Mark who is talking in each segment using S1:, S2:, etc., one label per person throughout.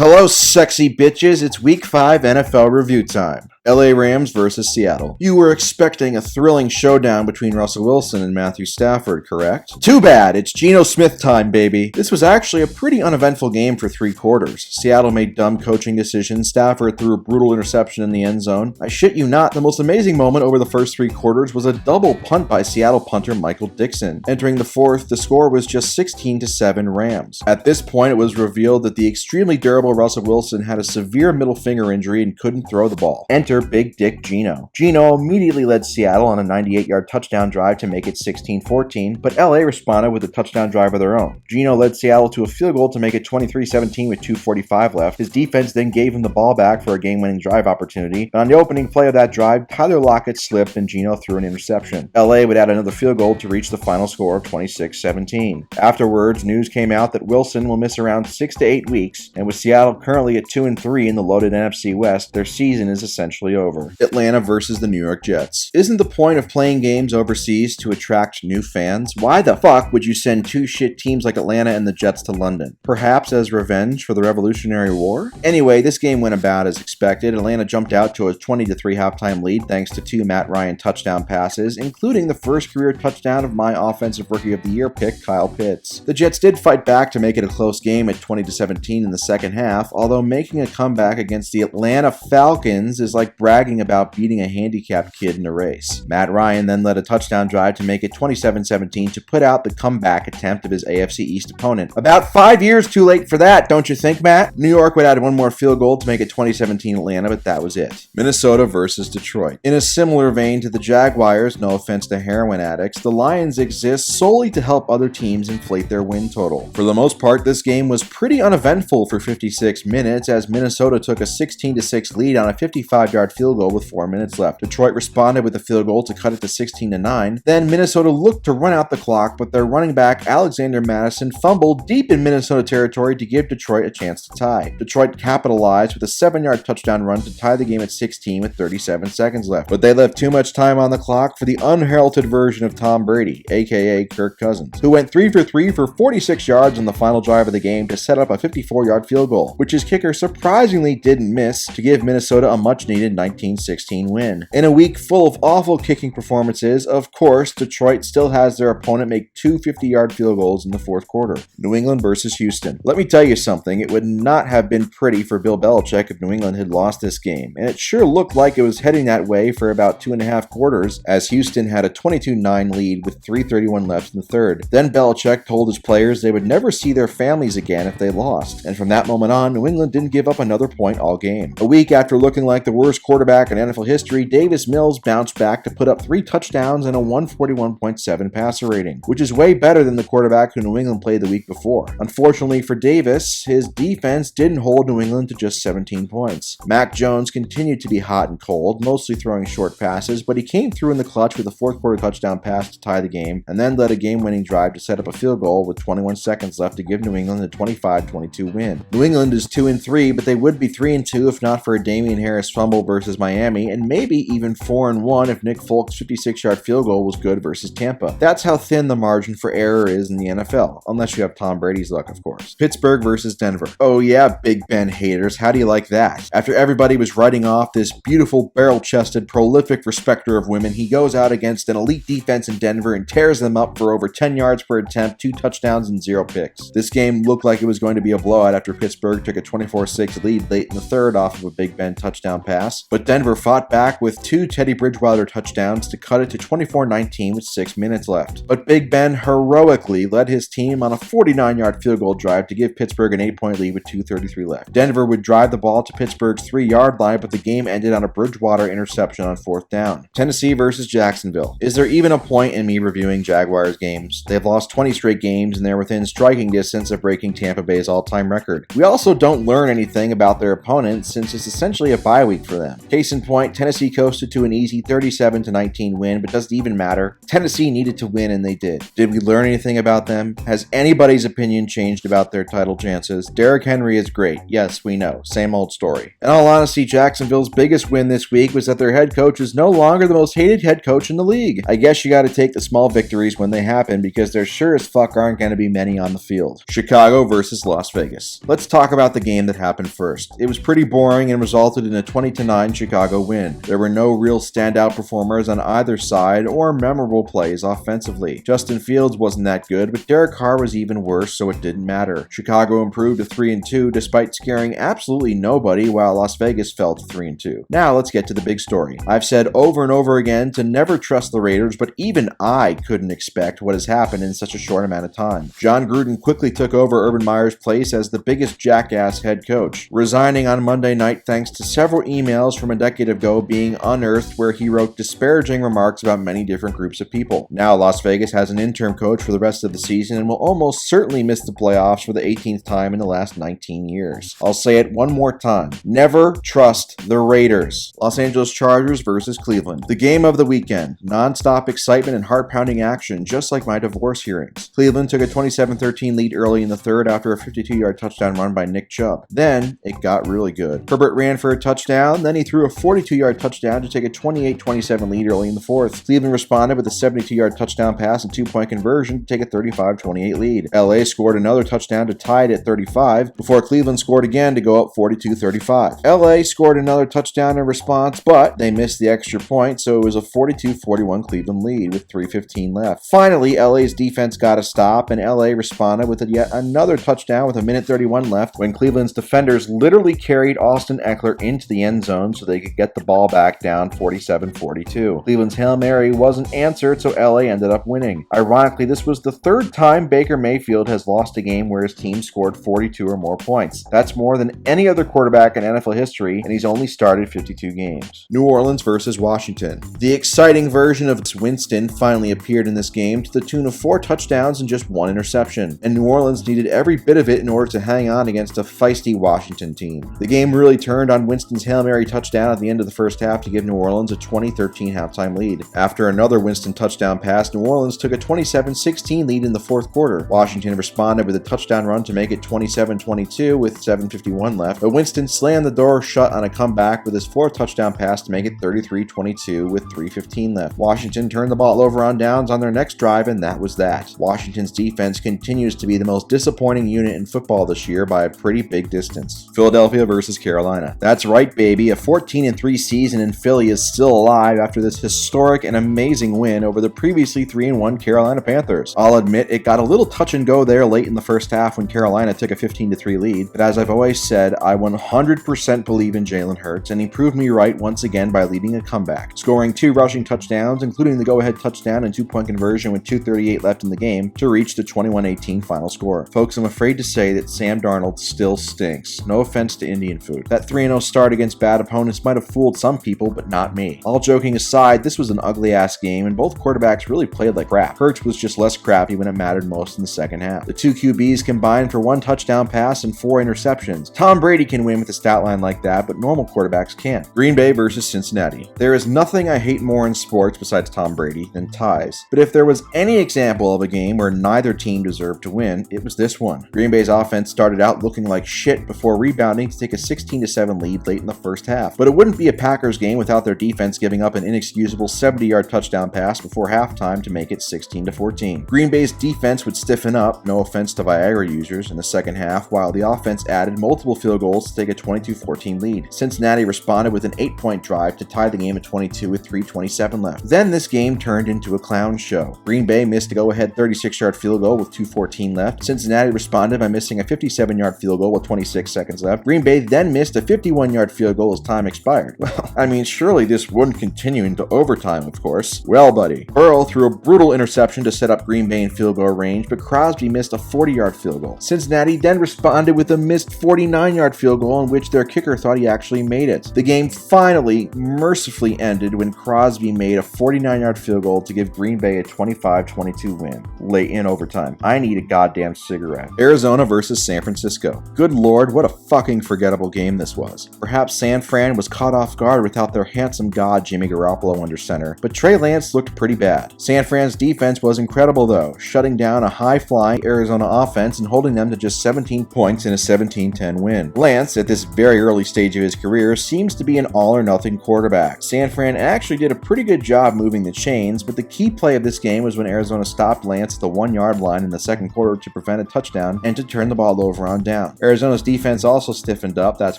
S1: Hello, sexy bitches. It's Week 5 NFL review time. LA Rams versus Seattle. You were expecting a thrilling showdown between Russell Wilson and Matthew Stafford, correct? Too bad, it's Geno Smith time, baby. This was actually a pretty uneventful game for 3 quarters. Seattle made dumb coaching decisions. Stafford threw a brutal interception in the end zone. I shit you not, the most amazing moment over the first 3 quarters was a double punt by Seattle punter Michael Dixon. Entering the fourth, the score was just 16-7 Rams. At this point, it was revealed that the extremely durable Russell Wilson had a severe middle finger injury and couldn't throw the ball. Enter Big Dick Geno. Geno immediately led Seattle on a 98-yard touchdown drive to make it 16-14, but LA responded with a touchdown drive of their own. Geno led Seattle to a field goal to make it 23-17 with 2:45 left. His defense then gave him the ball back for a game-winning drive opportunity, but on the opening play of that drive, Tyler Lockett slipped and Geno threw an interception. LA would add another field goal to reach the final score of 26-17. Afterwards, news came out that Wilson will miss around 6 to 8 weeks, and with Seattle currently at 2-3 in the loaded NFC West, their season is essentially over. Atlanta versus the New York Jets. Isn't the point of playing games overseas to attract new fans? Why the fuck would you send 2 shit teams like Atlanta and the Jets to London? Perhaps as revenge for the Revolutionary War? Anyway, this game went about as expected. Atlanta jumped out to a 20-3 halftime lead thanks to 2 Matt Ryan touchdown passes, including the first career touchdown of my Offensive Rookie of the Year pick, Kyle Pitts. The Jets did fight back to make it a close game at 20-17 in the second half, although making a comeback against the Atlanta Falcons is like bragging about beating a handicapped kid in a race. Matt Ryan then led a touchdown drive to make it 27-17 to put out the comeback attempt of his AFC East opponent. About 5 years too late for that, don't you think, Matt? New York would add one more field goal to make it 20-17 Atlanta, but that was it. Minnesota versus Detroit. In a similar vein to the Jaguars, no offense to heroin addicts, the Lions exist solely to help other teams inflate their win total. For the most part, this game was pretty uneventful for 56 minutes as Minnesota took a 16-6 lead on a 55-yard field goal with 4 minutes left. Detroit responded with a field goal to cut it to 16-9. Then Minnesota looked to run out the clock, but their running back Alexander Madison fumbled deep in Minnesota territory to give Detroit a chance to tie. Detroit capitalized with a 7-yard touchdown run to tie the game at 16 with 37 seconds left. But they left too much time on the clock for the unheralded version of Tom Brady, aka Kirk Cousins, who went 3 for 3 for 46 yards on the final drive of the game to set up a 54-yard field goal, which his kicker surprisingly didn't miss to give Minnesota a much-needed 19-16 win. In a week full of awful kicking performances, of course, Detroit still has their opponent make 2 50-yard field goals in the fourth quarter. New England versus Houston. Let me tell you something, it would not have been pretty for Bill Belichick if New England had lost this game, and it sure looked like it was heading that way for about 2.5 quarters, as Houston had a 22-9 lead with 3:31 left in the third. Then Belichick told his players they would never see their families again if they lost, and from that moment on, New England didn't give up another point all game. A week after looking like the worst quarterback in NFL history, Davis Mills bounced back to put up 3 touchdowns and a 141.7 passer rating, which is way better than the quarterback who New England played the week before. Unfortunately for Davis, his defense didn't hold New England to just 17 points. Mac Jones continued to be hot and cold, mostly throwing short passes, but he came through in the clutch with a fourth quarter touchdown pass to tie the game, and then led a game-winning drive to set up a field goal with 21 seconds left to give New England a 25-22 win. New England is 2-3, but they would be 3-2 if not for a Damian Harris fumble versus Miami, and maybe even 4-1 if Nick Folk's 56-yard field goal was good versus Tampa. That's how thin the margin for error is in the NFL, unless you have Tom Brady's luck, of course. Pittsburgh versus Denver. Oh yeah, Big Ben haters, how do you like that? After everybody was writing off this beautiful, barrel-chested, prolific respecter of women, he goes out against an elite defense in Denver and tears them up for over 10 yards per attempt, 2 touchdowns, and 0 picks. This game looked like it was going to be a blowout after Pittsburgh took a 24-6 lead late in the third off of a Big Ben touchdown pass, but Denver fought back with 2 Teddy Bridgewater touchdowns to cut it to 24-19 with 6 minutes left. But Big Ben heroically led his team on a 49-yard field goal drive to give Pittsburgh an 8-point lead with 2:33 left. Denver would drive the ball to Pittsburgh's 3-yard line, but the game ended on a Bridgewater interception on 4th down. Tennessee versus Jacksonville. Is there even a point in me reviewing Jaguars games? They've lost 20 straight games and they're within striking distance of breaking Tampa Bay's all-time record. We also don't learn anything about their opponents since it's essentially a bye week for them. them. Case in point, Tennessee coasted to an easy 37-19 win, but doesn't even matter. Tennessee needed to win and they did. Did we learn anything about them? Has anybody's opinion changed about their title chances? Derrick Henry is great. Yes, we know. Same old story. In all honesty, Jacksonville's biggest win this week was that their head coach is no longer the most hated head coach in the league. I guess you gotta take the small victories when they happen because there sure as fuck aren't gonna be many on the field. Chicago versus Las Vegas. Let's talk about the game that happened first. It was pretty boring and resulted in a 20-9 Chicago win. There were no real standout performers on either side or memorable plays offensively. Justin Fields wasn't that good, but Derek Carr was even worse, so it didn't matter. Chicago improved to 3-2 despite scaring absolutely nobody, while Las Vegas fell to 3-2. Now let's get to the big story. I've said over and over again to never trust the Raiders, but even I couldn't expect what has happened in such a short amount of time. John Gruden quickly took over Urban Meyer's place as the biggest jackass head coach, resigning on Monday night thanks to several emails from a decade ago being unearthed where he wrote disparaging remarks about many different groups of people. Now Las Vegas has an interim coach for the rest of the season and will almost certainly miss the playoffs for the 18th time in the last 19 years. I'll say it one more time. Never trust the Raiders. Los Angeles Chargers versus Cleveland. The game of the weekend. Non-stop excitement and heart-pounding action, just like my divorce hearings. Cleveland took a 27-13 lead early in the third after a 52-yard touchdown run by Nick Chubb. Then it got really good. Herbert ran for a touchdown, then he threw a 42-yard touchdown to take a 28-27 lead early in the fourth. Cleveland responded with a 72-yard touchdown pass and two-point conversion to take a 35-28 lead. LA scored another touchdown to tie it at 35 before Cleveland scored again to go up 42-35. LA scored another touchdown in response, but they missed the extra point, so it was a 42-41 Cleveland lead with 3:15 left. Finally, LA's defense got a stop, and LA responded with yet another touchdown with a minute 31 left when Cleveland's defenders literally carried Austin Eckler into the end zone so they could get the ball back down 47-42. Cleveland's Hail Mary wasn't answered, so LA ended up winning. Ironically, this was the third time Baker Mayfield has lost a game where his team scored 42 or more points. That's more than any other quarterback in NFL history, and he's only started 52 games. New Orleans versus Washington. The exciting version of Winston finally appeared in this game to the tune of 4 touchdowns and just 1 interception, and New Orleans needed every bit of it in order to hang on against a feisty Washington team. The game really turned on Winston's Hail Mary touchdown at the end of the first half to give New Orleans a 20-13 halftime lead. After another Winston touchdown pass, New Orleans took a 27-16 lead in the fourth quarter. Washington responded with a touchdown run to make it 27-22 with 7:51 left, but Winston slammed the door shut on a comeback with his 4th touchdown pass to make it 33-22 with 3:15 left. Washington turned the ball over on downs on their next drive, and that was that. Washington's defense continues to be the most disappointing unit in football this year by a pretty big distance. Philadelphia versus Carolina. That's right, baby. A 14-3 season in Philly is still alive after this historic and amazing win over the previously 3-1 Carolina Panthers. I'll admit it got a little touch and go there late in the first half when Carolina took a 15-3 lead, but as I've always said, I 100% believe in Jalen Hurts, and he proved me right once again by leading a comeback, scoring 2 rushing touchdowns, including the go-ahead touchdown and 2-point conversion with 2:38 left in the game to reach the 21-18 final score. Folks, I'm afraid to say that Sam Darnold still stinks. No offense to Indian food. That 3-0 start against bad opponents might have fooled some people, but not me. All joking aside, this was an ugly-ass game, and both quarterbacks really played like crap. Hurts was just less crappy when it mattered most in the second half. The 2 QBs combined for 1 touchdown pass and 4 interceptions. Tom Brady can win with a stat line like that, but normal quarterbacks can't. Green Bay versus Cincinnati. There is nothing I hate more in sports besides Tom Brady than ties. But if there was any example of a game where neither team deserved to win, it was this one. Green Bay's offense started out looking like shit before rebounding to take a 16-7 lead late in the first half. But it wouldn't be a Packers game without their defense giving up an inexcusable 70-yard touchdown pass before halftime to make it 16-14. Green Bay's defense would stiffen up, no offense to Viagra users, in the second half, while the offense added multiple field goals to take a 22-14 lead. Cincinnati responded with an 8-point drive to tie the game at 22 with 3:27 left. Then this game turned into a clown show. Green Bay missed a go-ahead 36-yard field goal with 2:14 left. Cincinnati responded by missing a 57-yard field goal with 26 seconds left. Green Bay then missed a 51-yard field goal as time expired. Well, I mean, surely this wouldn't continue into overtime, of course. Well, buddy. Burrow threw a brutal interception to set up Green Bay in field goal range, but Crosby missed a 40-yard field goal. Cincinnati then responded with a missed 49-yard field goal in which their kicker thought he actually made it. The game finally, mercifully ended when Crosby made a 49-yard field goal to give Green Bay a 25-22 win, late in overtime. I need a goddamn cigarette. Arizona versus San Francisco. Good lord, what a fucking forgettable game this was. Perhaps San Fran was caught off guard without their handsome god Jimmy Garoppolo under center, but Trey Lance looked pretty bad. San Fran's defense was incredible though, shutting down a high-flying Arizona offense and holding them to just 17 points in a 17-10 win. Lance, at this very early stage of his career, seems to be an all-or-nothing quarterback. San Fran actually did a pretty good job moving the chains, but the key play of this game was when Arizona stopped Lance at the 1-yard line in the second quarter to prevent a touchdown and to turn the ball over on down. Arizona's defense also stiffened up, that's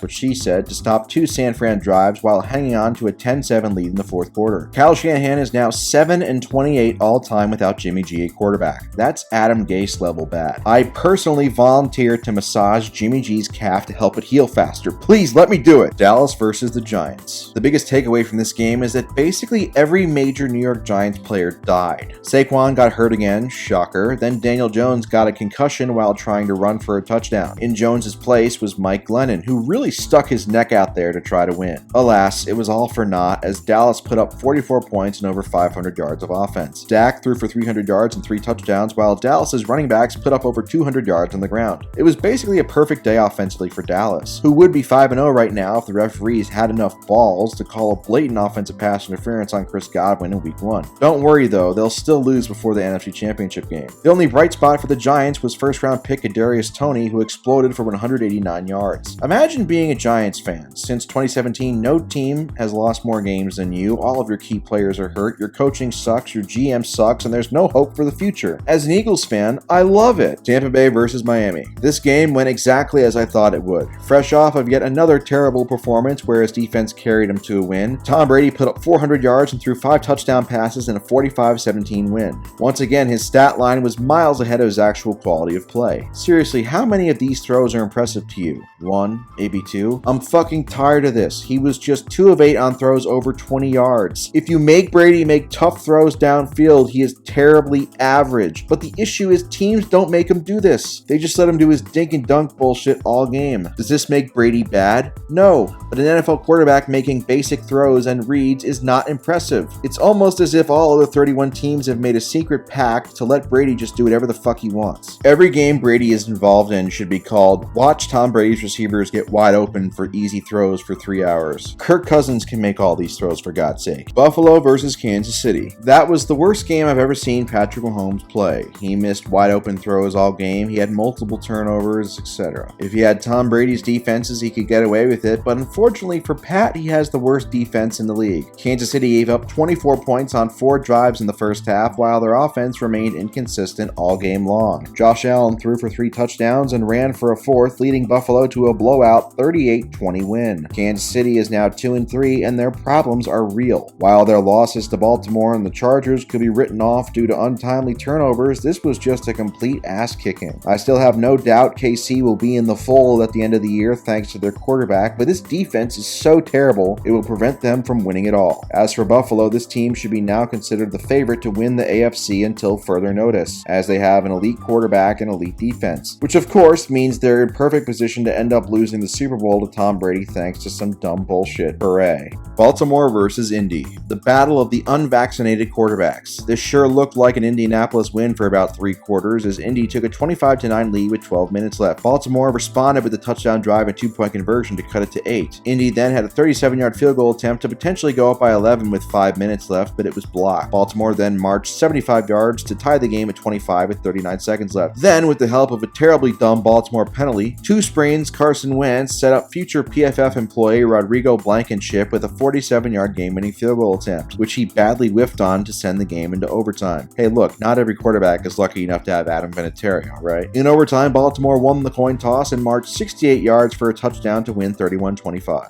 S1: what she said, to stop 2 San Fran drives while hanging on to a 10-7 lead in the fourth quarter. Kyle Shanahan is now 7-28 all-time without Jimmy G at quarterback. That's Adam Gase level bad. I personally volunteered to massage Jimmy G's calf to help it heal faster. Please let me do it. Dallas versus the Giants. The biggest takeaway from this game is that basically every major New York Giants player died. Saquon got hurt again, shocker. Then Daniel Jones got a concussion while trying to run for a touchdown. In Jones's place was Mike Glennon, who really stuck his neck out there to try to win. Alas, it was all for naught as Dallas put up 44 points and over 500 yards of offense. Dak threw for 300 yards and 3 touchdowns, while Dallas's running backs put up over 200 yards on the ground. It was basically a perfect day offensively for Dallas, who would be 5-0 right now if the referees had enough balls to call a blatant offensive pass interference on Chris Godwin in Week 1. Don't worry though, they'll still lose before the NFC Championship game. The only bright spot for the Giants was first-round pick Kadarius Toney, who exploded for 189 yards. Imagine being a Giants fan. Since 2017, no team has lost more games than you, all of your key players are hurt, your coaching sucks, your GM sucks, and there's no hope for the future. As an Eagles fan, I love it. Tampa Bay versus Miami. This game went exactly as I thought it would. Fresh off of yet another terrible performance where his defense carried him to a win, Tom Brady put up 400 yards and threw 5 touchdown passes in a 45-17 win. Once again, his stat line was miles ahead of his actual quality of play. Seriously, how many of these throws are impressive to you? 1, maybe 2? I'm fucking tired of this. He was just 2 of 8 on throws over 20 yards. If you make Brady make tough throws downfield, he is terribly average. But the issue is teams don't make him do this. They just let him do his dink and dunk bullshit all game. Does this make Brady bad? No. But an NFL quarterback making basic throws and reads is not impressive. It's almost as if all other 31 teams have made a secret pact to let Brady just do whatever the fuck he wants. Every game Brady is involved in should be called "Watch Tom Brady's receivers get wide open for easy throws for 3 hours." Kirk Cousins can make all these throws for God's sake. Buffalo versus Kansas City. That was the worst game I've ever seen Patrick Mahomes play. He missed wide open throws all game, he had multiple turnovers, etc. If he had Tom Brady's defenses, he could get away with it, but unfortunately for Pat, he has the worst defense in the league. Kansas City gave up 24 points on 4 drives in the first half, while their offense remained inconsistent all game long. Josh Allen threw for 3 touchdowns and ran for a 4th, leading Buffalo to a blowout 38-20 win. Kansas City is now 2-3, and their problems are real. While their losses to Baltimore and the Chargers could be written off due to untimely turnovers, this was just a complete ass-kicking. I still have no doubt KC will be in the fold at the end of the year thanks to their quarterback, but this defense is so terrible it will prevent them from winning it all. As for Buffalo, this team should be now considered the favorite to win the AFC until further notice, as they have an elite quarterback and elite defense, which of course means they're in perfect position to end up losing the Super Bowl to Tom Brady thanks to some dumb bullshit. Hooray. Baltimore versus Indy. The battle of the unvaccinated quarterbacks. This sure looked like an Indianapolis win for about 3 quarters as Indy took a 25-9 lead with 12 minutes left. Baltimore responded with a touchdown drive and 2-point conversion to cut it to 8. Indy then had a 37-yard field goal attempt to potentially go up by 11 with 5 minutes left, but it was blocked. Baltimore then marched 75 yards to tie the game at 25 with 39 seconds left. Then, with the help of a terribly dumb Baltimore penalty, 2 sprains Carson Wentz set up future PFF employee Rodrigo Blankenship with a 47-yard game-winning field goal attempt, which he badly whiffed on to send the game into overtime. Hey look, not every quarterback is lucky enough to have Adam Vinatieri, right? In overtime, Baltimore won the coin toss and marched 68 yards for a touchdown to win 31-25.